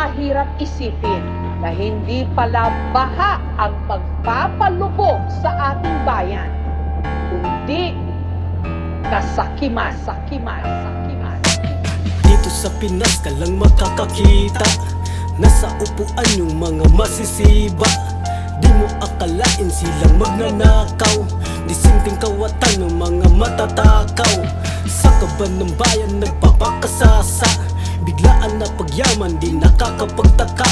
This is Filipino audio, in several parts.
mahirap isipin na hindi pala baha ang magpapalubog sa ating bayan, kundi kasakiman. Dito sa Pinas ka lang makakakita, nasa upuan yung mga masisiba. Di mo akalain silang magnanakaw, disinteng kawatan ng mga matatakaw. Sa kaban ng bayan nagpapakasasa, biglaan na pagyaman di nakakapagtaka.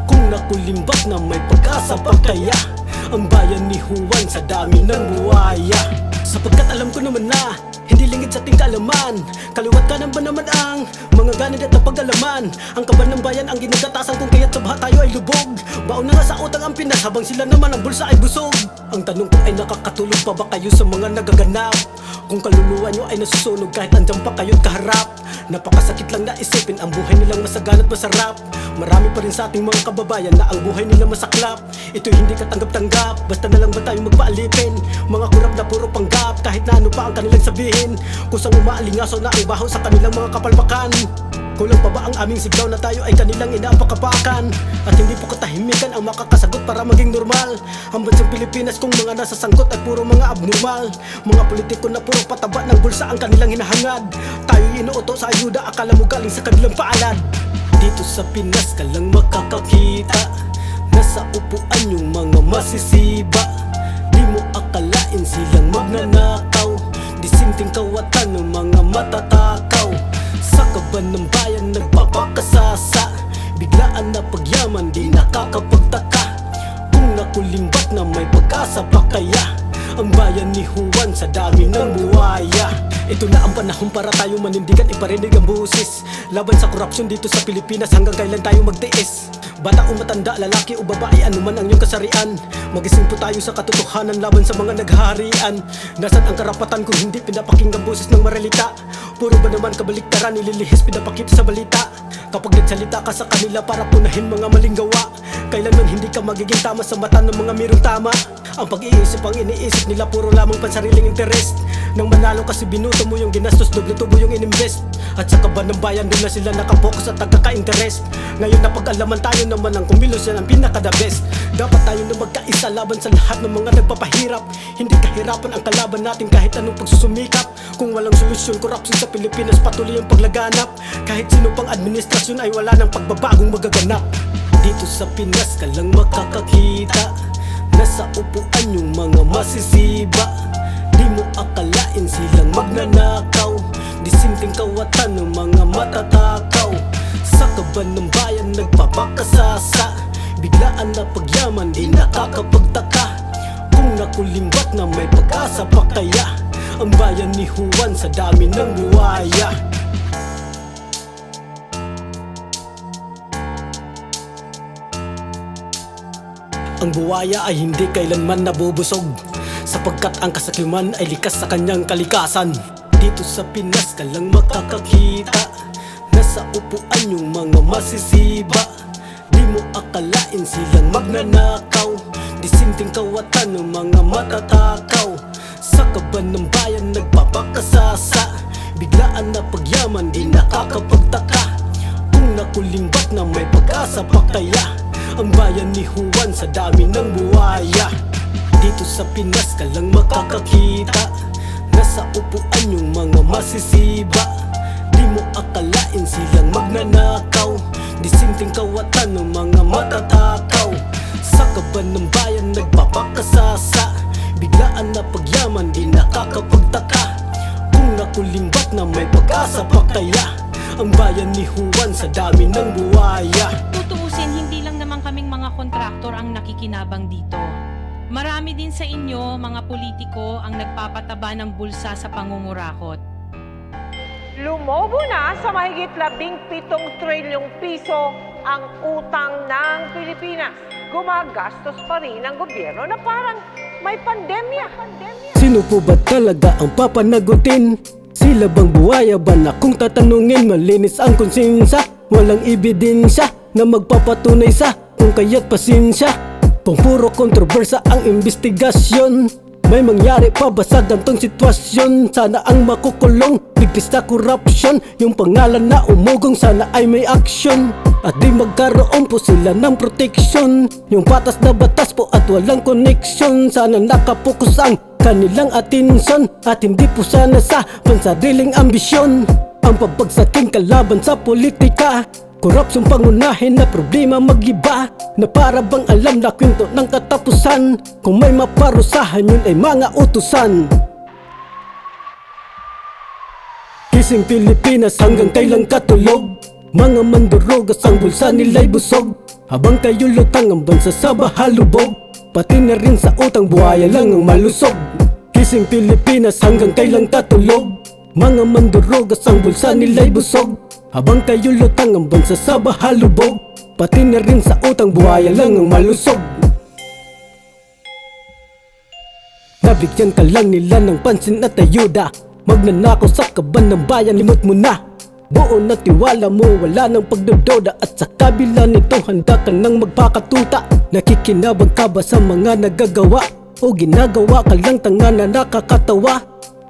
Kung nakulimbak na may pag-asa pa kaya ang bayan ni Juan sa dami ng buwaya. Sapagkat alam ko naman na hindi lingid sa ating kaalaman, kaliwat ka ba naman ang mga ganid at napag-alaman. Ang kaban ng bayan ang ginagatasan kung kaya't sa baha tayo ay lubog. Baon na nga sa utang ang Pinas habang sila naman ang bulsa ay busog. Ang tanong ko ay nakakatulog pa ba kayo sa mga nagaganap? Kung kaluluwa nyo ay nasusunog kahit andyan pa kayo't kaharap. Napakasakit lang na isipin ang buhay nilang masagana at masarap. Marami pa rin sa ating mga kababayan na ang buhay nila masaklap. Ito'y hindi katanggap-tanggap, basta na lang ba tayo magpaalipin? Mga kurap na puro panggap, kahit na ano pa ang kanilang sabihin. Kusang umaalingaso na ang baho sa kanilang mga kapalpakan. Kulang pa ba ang aming sigaw na tayo ay kanilang inaapakapakan? At hindi po katahimikan ang makakasagot para maging normal. Ang bansang Pilipinas kung mga nasa sangkot ay puro mga abnormal. Mga politiko na puro pataba ng bulsa ang kanilang hinahangad. Tayo'y inuuto sa ayuda, akala mo galing sa kanilang paalad. Dito sa Pinas ka lang makakakita, nasa upuan yung mga masisiba. Di mo akalain silang magnanakaw, disinteng kawatan ng mga matatakaw. Sa kaban ng bayan nagpapakasasa, biglaan na pagyaman di nakakapagtaka. Kung nakulimbat na may pag-asa pa kaya ang bayan ni Juan sa dami ng buwaya. Ito na ang panahon para tayo manindigan, iparinig ang busis laban sa korupsyon dito sa Pilipinas. Hanggang kailan tayo magtiis? Bata o matanda, lalaki o babae, anuman ang iyong kasarian, magising po tayo sa katotohanan laban sa mga naghaharian. Nasaan ang karapatan kung hindi pinapakinggan boses ng maralita? Puro ba naman kabaliktaran, nililihis pinapakita sa balita? Kapag nagsalita ka sa kanila para punahin mga maling gawa, kailanman hindi ka magiging tama sa mata ng mga mirong tama. Ang pag-iisip ang iniisip nila puro lamang pansariling interest. Nang manalo kasi binuto mo yung ginastos, doble tubo yung ininvest. At sa kaban ng bayan doon na sila nakapokus at nagkaka-interest. Ngayon na pag-alaman tayo naman ang kumilos yan ang pinaka-the best. Dapat tayo na magkaisa laban sa lahat ng mga nagpapahirap. Hindi kahirapan ang kalaban natin kahit anong pagsusumikap. Kung walang solusyon, korupsyon sa Pilipinas patuloy ang paglaganap. Kahit sino pang administrasyon ay wala ng pagbabagong magaganap. Dito sa Pinas ka lang makakakita, nasa upuan yung mga masisiba. Di mo akalain silang magnanakaw, disinteng kawatan ng mga matatakaw. Sa kaban ng bayan nagpapakasasa, biglaan na pagyaman di nakakapagtaka. Kung nakulimbat na may pag-asa pa kaya ang bayan ni Juan sa dami ng buwaya. Ang buwaya ay hindi kailanman nabubusog, sapagkat ang kasakiman ay likas sa kanyang kalikasan. Dito sa Pinas ka lang makakakita, nasa upuan yung mga masisiba. Di mo akalain silang magnanakaw, disinteng kawatan ng mga matatakaw. Sa kaban ng bayan nagpapakasasa, biglaan na pagyaman di nakakapagtaka. Kung nakulimbat na may pag-asa pa kaya ang bayan ni Juan sa dami ng buwaya. Dito sa Pinas ka lang makakakita, nasa upuan yung mga masisiba. Di mo akalain silang magnanakaw, disinteng kawatan ng mga matatakaw. Sa kaban ng bayan nagpapakasasa, biglaan na pagyaman di nakakapagtaka. Kung nakulimbat na may pag-asa pa kaya ang bayan ni Juan sa dami ng buwaya. Tutuusin, hindi lang naman kaming mga kontraktor ang nakikinabang dito. Marami din sa inyo, mga politiko, ang nagpapataba ng bulsa sa pangungurakot. Lumobo na sa mahigit 17 trilyong piso ang utang ng Pilipinas. Gumagastos pa rin ang gobyerno na parang may pandemya. Sino po ba talaga ang papanagutin? Sila bang buwaya ba na kung tatanungin malinis ang konsensya? Walang ebidensya na magpapatunay sa kung kaya't pasensya. Pang puro kontrobersya ang investigasyon. May mangyari pa ba sa gantong sitwasyon? Sana ang makukulong, ligtas na korupsyon. Yung pangalan na umugong sana ay may aksyon. at di magkaroon po sila ng proteksyon. Yung patas na batas po at walang koneksyon, sana nakapokus ang kanilang atensyon at hindi po sana sa pansariling ambisyon. Ang pabagsaking kalaban sa politika, korupsyon pangunahin na problema mag-iba, na para bang alam na kwento ng katapusan. Kung may maparusahan yun ay mga utusan. Gising Pilipinas, hanggang kailan katulog? Mga mandurugas ang bulsa nila'y busog, habang kayo lutang ang bansa sa bahalubog, pati na rin sa utang buhaya lang ang malusog. Gising Pilipinas, hanggang kailan katulog? Mga mandurugas ang bulsa nila'y busog, habang kayo lutang ang bansa sa bahalubog, pati na rin sa utang buhaya lang ang malusog. Nabigyan ka lang nila ng pansin at ayuda, magnanakaw sa kaban ng bayan, limot mo na. Buo na tiwala mo, wala nang pagdudoda, at sa kabila nito handa ka nang magpakatuta. Nakikinabang ka ba sa mga nagagawa, o ginagawa ka lang tanga na nakakatawa?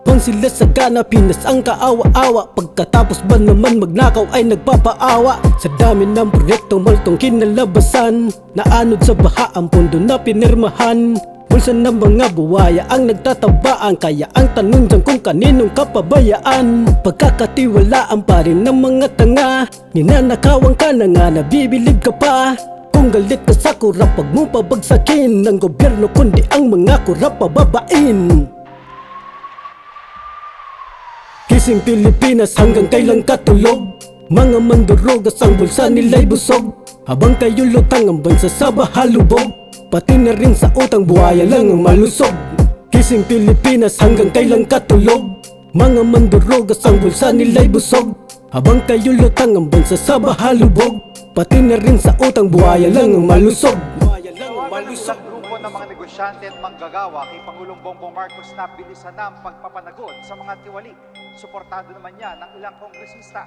Kung sila sa gana, Pinas ang kaawa-awa, pagkatapos ba naman magnakaw ay nagpapaawa? Sa dami ng proyektong maltong kinalabasan, naanod sa baha ang pondo na pinirmahan. Bulsa ng mga buwaya ang nagtatabaan, kaya ang tanong dyan kung kaninong kapabayaan. Pagkakatiwalaan pa rin ng mga tanga, ninanakawan ka na nga, nabibilib ka pa. Kung galit ka sa kurap, wag mo pabagsakin ng gobyerno, kundi ang mga kurap pababain. Gising Pilipinas, hanggang kailan katulog? Mga mandurugas ang bulsa nila'y busog, habang kayo lutang ang bansa sa bahalubog, pati na rin sa utang buhaya lang ang malusog. Gising Pilipinas, hanggang kailan katulog? Mga mandurugas ang bulsa nila'y busog, habang kayo lutang ang bansa sa bahalubog, pati na rin sa utang buhaya lang ang malusog. Tawagan ng isang grupo ng mga negosyante at manggagawa kay Pangulong Bongbong Marcos na bilisan na ang pagpapanagot sa mga tiwali. Suportado naman niya ng ilang kongresista.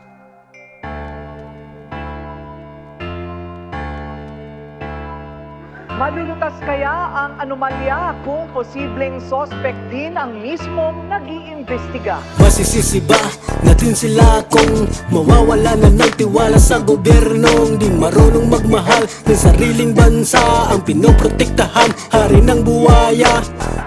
Malulutas kaya ang anomalya kung posibleng suspect din ang mismong nag-iimbestiga? Masisisi ba natin sila kung mawawala na ng tiwala sa gobyernong di marunong magmahal ng sariling bansa, ang pinoprotektahan hari ng buwaya?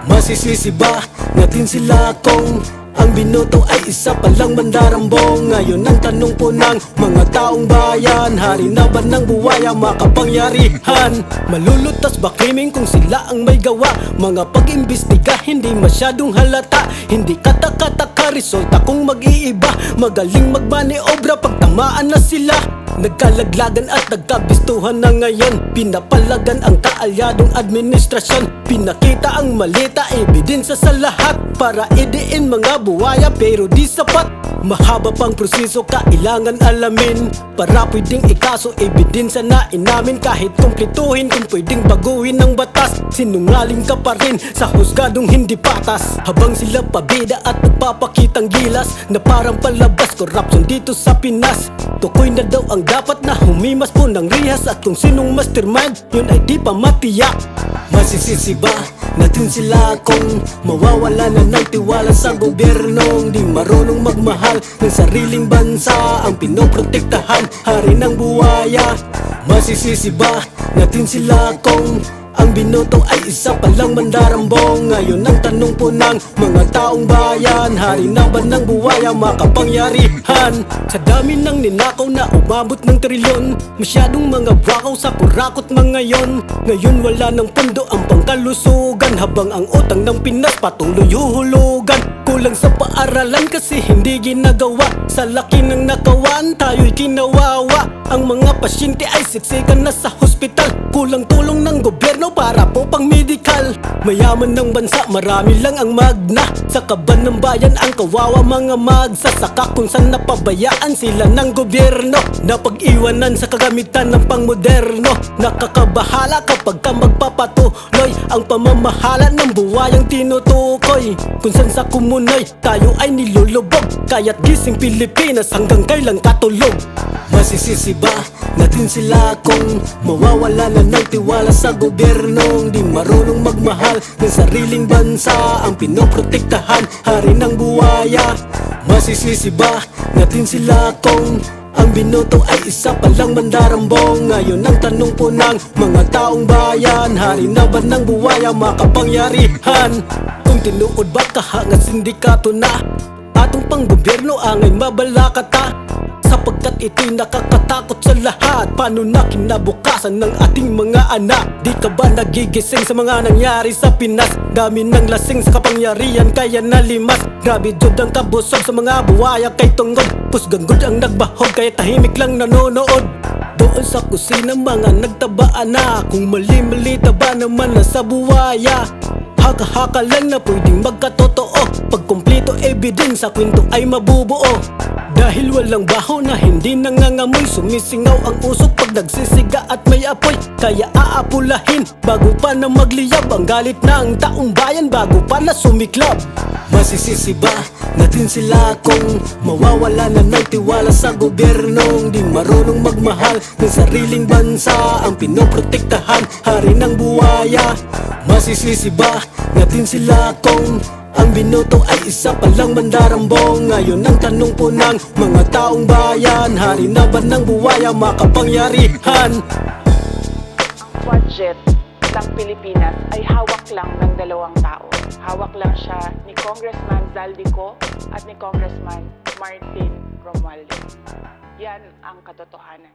Masisisi ba natin sila kung ang binoto ay isa palang mandarambong? Ngayon ang tanong po ng mga taong bayan, hari na ba ng buwaya makapangyarihan? Malulutas ba krimeng kung sila ang may gawa? Mga pag-imbestiga hindi masyadong halata, hindi katakataka resulta kung mag-iiba. Magaling magmaniobra pag tamaan na sila, nagkalaglagan at nagkabistuhan na ngayon. Pinapalagan ang kaalyadong administrasyon, pinakita ang malita, ebidensya sa lahat para idiin mga buwaya pero di sapat. Mahaba pang proseso kailangan alamin para pwedeng ikaso, ebidensya na inamin. Kahit kumplituhin kung pwedeng baguhin ng batas, sinungaling ka pa rin sa husgadong hindi patas. Habang sila pabida at nagpapakitang gilas na parang palabas korupsyon dito sa Pinas, tukoy na daw ang dapat na humimas po ng rihas, at kung sinong mastermind yun ay di pa matiyak. Masisisi ba natin sila kung mawawala na ng tiwala sa gobyernong di marunong magmahal ng sariling bansa, ang pinoprotektahan hari ng buwaya? Masisisi ba natin sila kung ang binoto ay isa palang mandarambong? Ngayon ang tanong po ng mga taong bayan, hari na ba ng buwaya makapangyarihan? Sa dami ng ninakaw na umabot ng trilyon, masyadong mga wakaw sa kurakot mga yon. Ngayon wala ng pondo ang pangkalusugan, habang ang utang ng Pinas patuloy huhulugan. Kulang sa paaralan kasi hindi ginagawa, sa laki ng nakawan tayo'y kinawawa. Ang mga pasyente ay siksikan na sa hospital, kulang tulong ng gobyerno para po pang medical. Mayaman ng bansa, marami lang ang magna, sa kaban ng bayan ang kawawa mga magsasaka, kung saan napabayaan sila ng gobyerno. Napag-iwanan sa kagamitan ng pangmoderno, nakakabahala kapag ka magpapatuloy ang pamamahala ng buwayang tinutukoy. Kung saan sa kumunay tayo ay nilulubog, kaya't gising Pilipinas, hanggang kailan katulog? Masisisi ba natin sila kung mawawala na ng tiwala sa gobyernong di marunong magmahal ng sariling bansa, ang pinoprotektahan hari ng buwaya? Masisisi ba natin sila kung Ang binoto ay isa palang mandarambong. Ngayon ang tanong po ng mga taong bayan, hari na ba ng buwaya makapangyarihan? Kung tinuod ba kahanga sindikato na atong panggobyerno angay mabalakata, sapagkat ito'y nakakatakot sa lahat. Paano na kinabukasan ng ating mga anak? Di ka ba nagigising sa mga nangyari sa Pinas? Dami ng lasing sa kapangyarihan kaya nalimas. Grabe jud ang kabusog sa mga buwaya kay tungod. Pusganggod ang nagbahog kaya tahimik lang nanonood. Doon sa kusina mga nagtabaan na, kung mali-mali taba naman na sa buwaya. Haka-haka lang na pwedeng magkatotoo, pag kumpleto evidence sa kwento ay mabubuo. Dahil walang baho na hindi nangangamoy, sumisingaw ang usok pag nagsisiga at may apoy. Kaya aapulahin bago pa na magliyab ang galit ng taong bayan, bago pa na sumiklab. Masisisi ba natin sila kung mawawala na ng tiwala sa gobyernong di marunong magmahal ng sariling bansa? Ang pinoprotektahan, hari ng buwaya. Masisisi ba natin sila kung ang binoto ay isa palang mandarambong? Ngayon ang tanong po ng mga taong bayan, hari na ba ng buwaya makapangyarihan? Ang budget ng Pilipinas ay hawak lang ng dalawang tao. Hawak lang siya ni Congressman Zaldico at ni Congressman Martin Romualdez. Yan ang katotohanan.